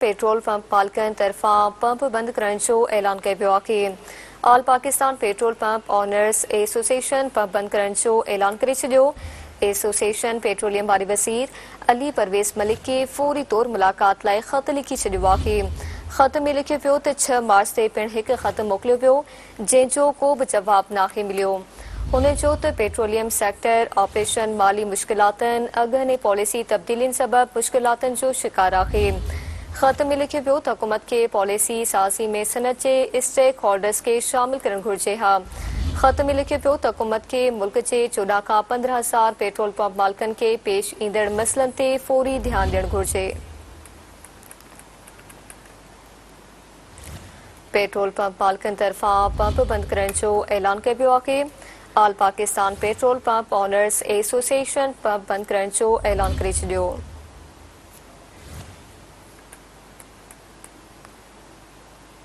Petrol pump मालिकनि तरफ़ां pump बंदि करण जो ऐलान कयो वियो आहे। All Pakistan petrol pump owners association pump बंदि करण जो ऐलान करे छॾियो। एसोसिएशन पेट्रोलियम वारी वज़ीर अली परवेज़ मलिक खे फौरी तौर मुलाक़ात लाइ ख़त लिखी छॾियो आहे। ख़त में लिखियो वियो त 6 मार्च ते पिणु हिकु ख़त मोकिलियो वियो जंहिंजो को बि जवाब नाहे मिलियो। हुन चयो त पेट्रोलियम सेक्टर ऑपरेशन माली मुश्किलातनि अघनि ऐं पॉलिसी तब्दीलियुनि सबबि मुश्किलातनि जो शिकार आहे। ख़त में लिखियो वियो त हुकूमत खे पॉलिसी साज़ी में सनत जे स्टेक होल्डर्स खे शामिल करणु घुर्जे हा। ख़त में लिखियो वियो त हुकूमत खे मुल्क जे 14 खां 15,000 पेट्रोल पंप मालिकनि खे पेश ईंदड़ मसइलनि ते फौरी ध्यानु ॾियणु घुर्जे। पेट्रोल पंप मालिकनि तरफ़ां पंप बंदि करण जो ऐलान कयो वियो आहे। All Pakistan petrol pump owners association pump बंदि करण जो ऐलान करे छॾियो।